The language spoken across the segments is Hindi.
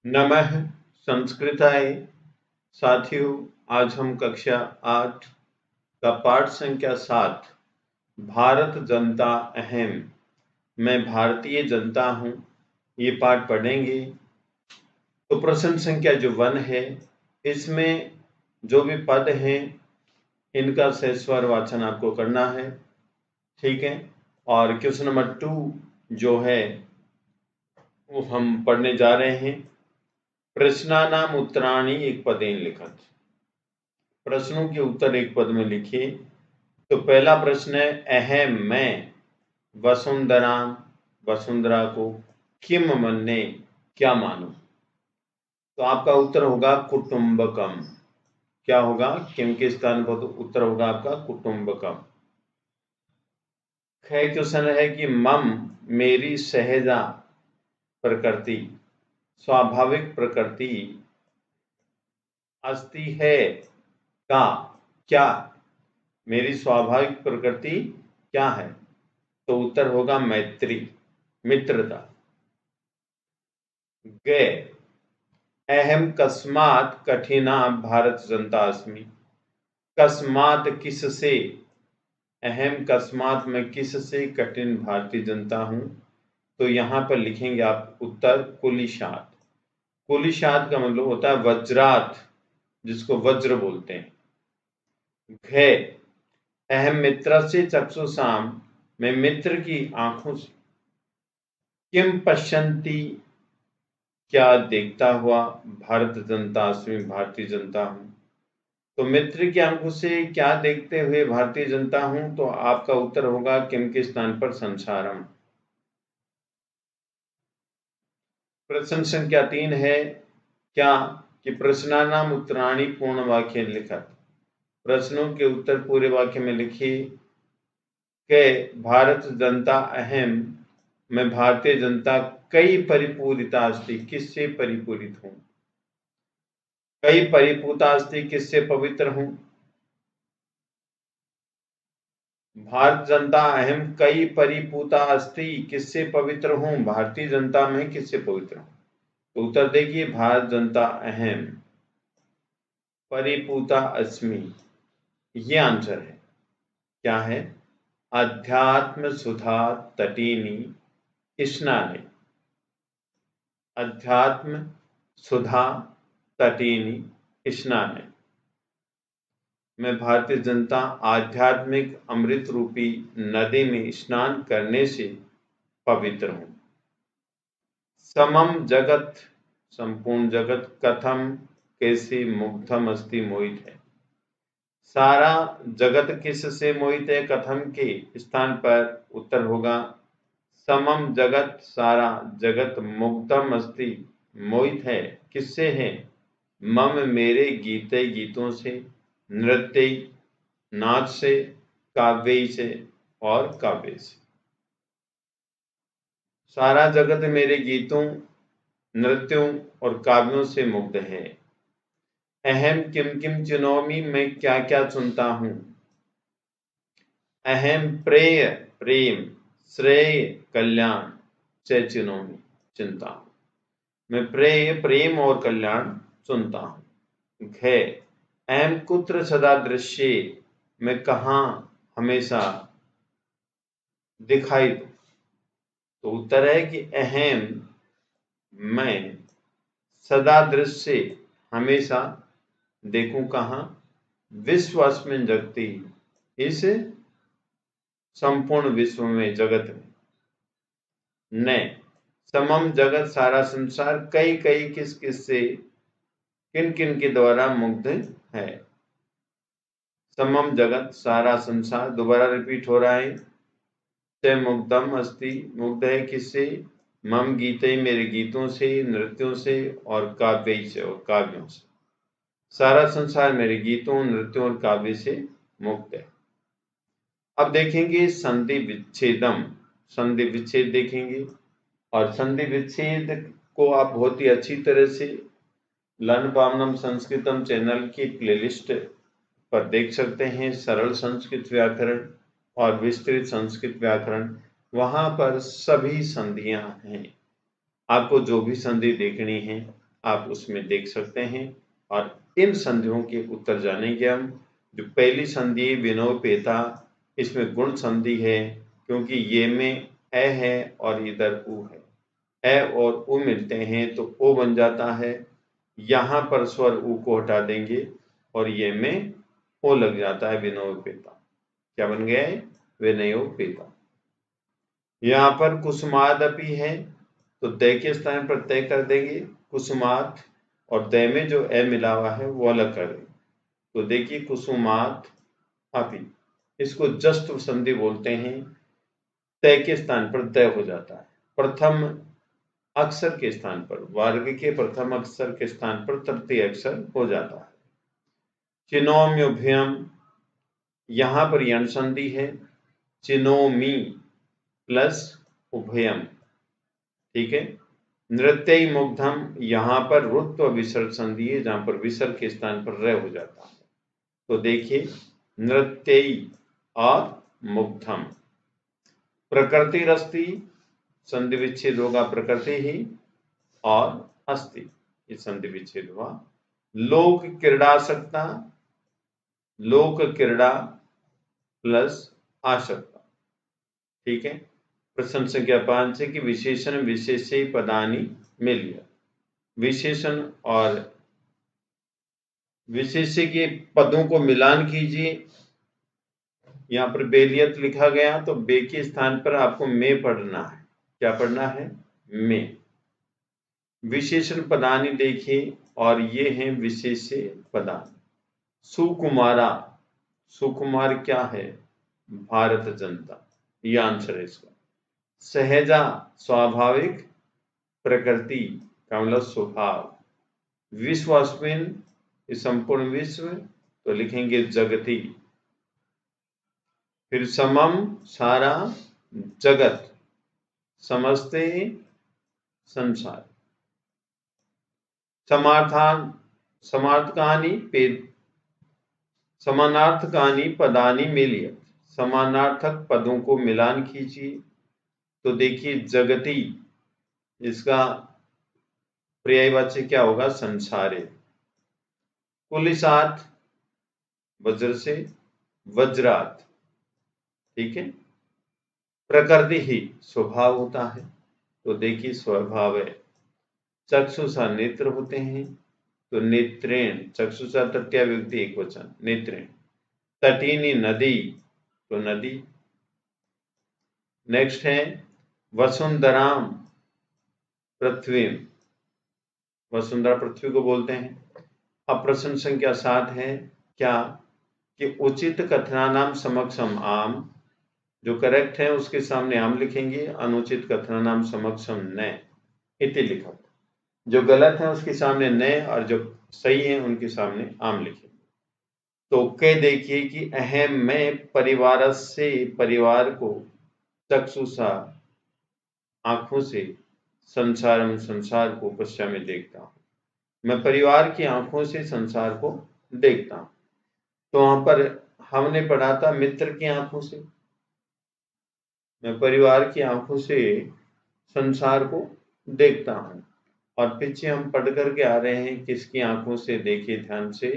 नमः संस्कृताय। साथियों, आज हम कक्षा 8 का पाठ संख्या 7 भारत जनता अहम, मैं भारतीय जनता हूँ, ये पाठ पढ़ेंगे। तो प्रश्न संख्या जो 1 है, इसमें जो भी पद हैं इनका सस्वर वाचन आपको करना है, ठीक है। और क्वेश्चन नंबर 2 जो है वो हम पढ़ने जा रहे हैं। प्रश्नानाम उत्तराणि एक पदेन लिखत, प्रश्नों के उत्तर एक पद में लिखिए। तो पहला प्रश्न है, अहम मैं वसुंधरा, वसुंधरा को किम मन्ने क्या मानो। तो आपका उत्तर होगा कुटुंबकम। क्या होगा? किम के स्थान पर तो उत्तर होगा आपका कुटुंबकम। क्वेश्चन है कि मम मेरी सहजा प्रकृति, स्वाभाविक प्रकृति अस्ति है का क्या, मेरी स्वाभाविक प्रकृति क्या है। तो उत्तर होगा मैत्री, मित्रता। गए अहम कस्मात कठिना भारत जनता अस्मि, कस्मात किससे, अहम कस्मात मैं किससे कठिन भारतीय जनता हूं। तो यहां पर लिखेंगे आप उत्तर कुलिशात। कुलिशात का मतलब होता है वज्रात, जिसको वज्र बोलते हैं। घे अहम मित्र से चक्षुषाम, मैं मित्र की आंखों से, किम पश्यन्ति क्या देखता हुआ, भारत जनता अस्मि भारतीय जनता हूं। तो मित्र की आंखों से क्या देखते हुए भारतीय जनता हूं। तो आपका उत्तर होगा किम के स्थान पर संसारम। प्रश्न संख्या 3 है क्या कि प्रश्नानाम उत्तराणि पूर्ण वाक्य लिखत, प्रश्नों के उत्तर पूरे वाक्य में लिखिए। के भारत जनता अहम, मैं भारतीय जनता कई परिपूरिता अस्ति, किससे परिपूरित हूं। कई परिपूता अस्ति किससे पवित्र हूं। भारत जनता अहम कई परिपूता अस्ति किससे पवित्र हूं, भारतीय जनता में किससे पवित्र हूं। तो उत्तर देखिए, भारत जनता अहम परिपूता अस्मि, ये आंसर है। क्या है? अध्यात्म सुधा तटीनी स्नाने, अध्यात्म सुधा तटीनी स्नाने, मैं भारतीय जनता आध्यात्मिक अमृत रूपी नदी में स्नान करने से पवित्र हूं। समम जगत, संपूर्ण जगत, कथम कैसे, मुग्धम अस्ति मोहित है, सारा जगत किस से मोहित है। कथम के स्थान पर उत्तर होगा समम जगत, सारा जगत, मुग्धम अस्ति मोहित है, किससे है। मम मेरे, गीते गीतों से, नृत्य नाच से, काव्य से और काव्य से। सारा जगत मेरे गीतों, नृत्यों और काव्यों से मुग्ध है। अहम किम किम चुनौमी, मैं क्या क्या चुनता हूं। अहम प्रेय प्रेम, श्रेय कल्याण से चुनौमी चिंता हूं, मैं प्रेय प्रेम और कल्याण चुनता हूं। घे अहम कुत्र सदा दृश्य, मैं कहाँ हमेशा दिखाई दूं। तो उत्तर है कि अहम मैं सदा दृश्य हमेशा देखूं कहाँ, विश्व अस्मिन् जगति, इस संपूर्ण विश्व में, जगत में। न समम जगत, सारा संसार, कई कई किस किस से, किन किन के द्वारा मुग्ध है। समम जगत सारा संसार, दोबारा रिपीट हो रहा है। से मुग्धम अस्ति, मुग्ध है किससे। मम गीते, मेरे गीतों से, नृत्यों से और काव्य से और काव्यों से। सारा संसार मेरे गीतों, नृत्यों और काव्य से मुक्त है। अब देखेंगे संधि विच्छेदम, संधि विच्छेद देखेंगे। और संधि विच्छेद को आप बहुत ही अच्छी तरह से लर्न पावनम संस्कृतम चैनल की प्लेलिस्ट पर देख सकते हैं। सरल संस्कृत व्याकरण और विस्तृत संस्कृत व्याकरण, वहां पर सभी संधियां हैं। आपको जो भी संधि देखनी है आप उसमें देख सकते हैं। और इन संधियों के उत्तर जानेंगे हम। जो पहली संधि विनोपेता, इसमें गुण संधि है, क्योंकि ये में ए है और इधर उ है। ए और उ मिलते हैं तो ओ बन जाता है। यहाँ पर स्वर उ को हटा देंगे और ये में ओ लग जाता है, विनोपेता। क्या बन गया है? विनयोपेता। यहाँ पर कुसुमादपि है तो दय के स्थान पर तय कर देंगे कुसुमात, और दय में जो ए मिला हुआ है वो अलग कर देंगे। तो देखिए कुसुमात अपि, इसको जस्त संधि बोलते हैं। तय के स्थान पर दय हो जाता है। प्रथम अक्षर के स्थान पर, वर्ग के प्रथम अक्षर के स्थान पर तृतीय अक्षर हो जाता है। चिनोम्युभयम, यहां पर यण संधि है। चिनोमी प्लस उभयम, ठीक है। नृत्य मुग्धम, यहां पर रुत्व विसर्ग संधि है, जहां पर विसर्ग के स्थान पर र हो जाता है। तो देखिए नृत्य और मुग्धम। प्रकृति रस्ति, संधि विच्छेद होगा प्रकृति ही और अस्ति, ये संधि विच्छेद हुआ। लोक क्रीड़ासक्ता, लोक क्रीड़ा प्लस आसक्ता, ठीक है। प्रश्न संख्या 5 है कि विशेषण विशेष्य पदानी मिलिय। विशेषण और विशेष्य के पदों को मिलान कीजिए। यहाँ पर बेलियत लिखा गया तो बे के स्थान पर आपको में पढ़ना है। क्या पढ़ना है? में। विशेषण पदानी देखिए और ये हैं विशेष्य पदानी। सुकुमारा, सुकुमार क्या है? भारत जनता, ये आंसर है इसका। सहजा, स्वाभाविक, प्रकृति का मतलब स्वभाव। विश्वास्मिन, संपूर्ण विश्व, तो लिखेंगे जगति। फिर समम, सारा, जगत, समस्ते, संसार। समार्थान, समार्थकानि समानार्थकानि पदानि मिलियत, समानार्थक पदों को मिलान कीजिए। तो देखिए जगति, इसका पर्यायवाची क्या होगा? संसारे। कुलिसात, वज्र से, वज्रात, ठीक है। प्रकृति ही स्वभाव होता है, तो देखिए स्वभाव है। चक्षुषा, नेत्र होते हैं, तो नेत्रेण, चक्षुषा तृतीया विभक्ति एक वचन, नेत्रेण। तटीनी, नदी, तो नदी। नेक्स्ट है वसुंधराम, पृथ्वी, वसुंधरा पृथ्वी को बोलते हैं। अब प्रश्न संख्या 7 है क्या कि उचित कथनानाम समक्षम आम, जो करेक्ट है उसके सामने आम लिखेंगे, अनुचित कथनानाम समक्षम न इति लिखा। जो गलत है उसके सामने न, और जो सही है उनके सामने आम लिखेंगे। तो के देखिए कि अहम में परिवार से, परिवार को, चक्षुषा आंखों से, संसार, संसार को पश्चिम में देखता हूं। मैं परिवार की आंखों से संसार को देखता हूं। तो वहां पर हमने पढ़ा था मित्र की आंखों से। मैं परिवार की आंखों से संसार को देखता हूं। और पीछे हम पढ़ करके आ रहे हैं किसकी आंखों से? देखिए ध्यान से,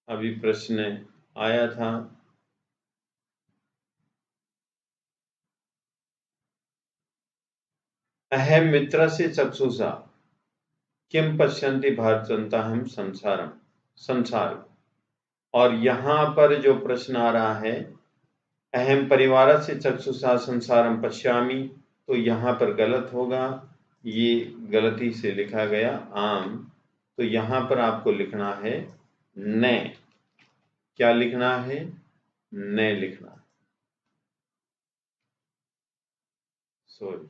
अभी प्रश्न आया था। अहम मित्र से चक्षुषा किम पश्यन्ति भारत जनता हम संसारम, संसार। और यहां पर जो प्रश्न आ रहा है अहम परिवार से चक्षुषा संसारम पश्यामि, तो यहां पर गलत होगा, ये गलती से लिखा गया आम। तो यहां पर आपको लिखना है न। क्या लिखना है? न लिखना है, सॉरी,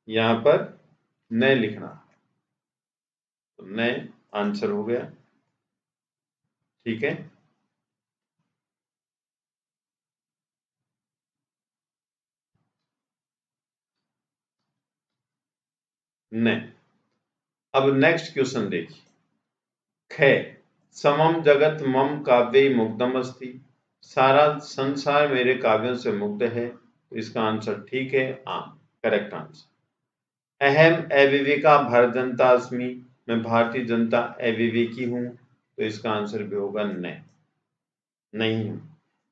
यहां पर न लिखना है। तो न आंसर हो गया, ठीक है। न। अब नेक्स्ट क्वेश्चन देखिए। ख, समम जगत मम काव्ये मुग्धम अस्ति, सारा संसार मेरे काव्यों से मुग्ध है, तो इसका आंसर ठीक है, आम, करेक्ट आंसर। अहम अविवेका भारत जनता अस्मि, मैं भारतीय जनता अविवेकी हूं, तो इसका आंसर भी होगा नहीं हूं।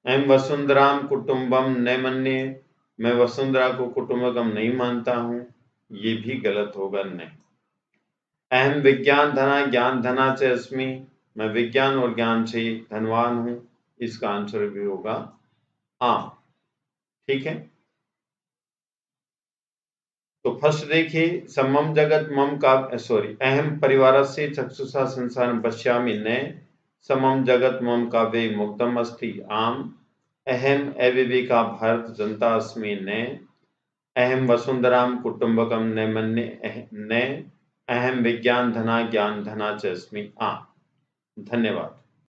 अहम वसुंधराम कुटुंबम न मन्ये, मैं वसुंधरा को कुटुंबकम नहीं मानता हूं, ये भी गलत होगा, नहीं। अहम विज्ञान धना ज्ञान धना च अस्मि, मैं विज्ञान और ज्ञान से धनवान हूं, इसका आंसर भी होगा आम, ठीक है। तो फर्स्ट देखिए, समम जगत मम का अहम परिवारस्य चक्षुषा संसारम पश्यामि न, समम जगत मम काव्ये मुक्तम अस्ति, आम। अहम अविवेका भारत जनता अस्मि न, अहम वसुंधराम कुटुंबकम न मन्ये न, अहम विज्ञान धना ज्ञान धना च अस्मि, आम। धन्यवाद।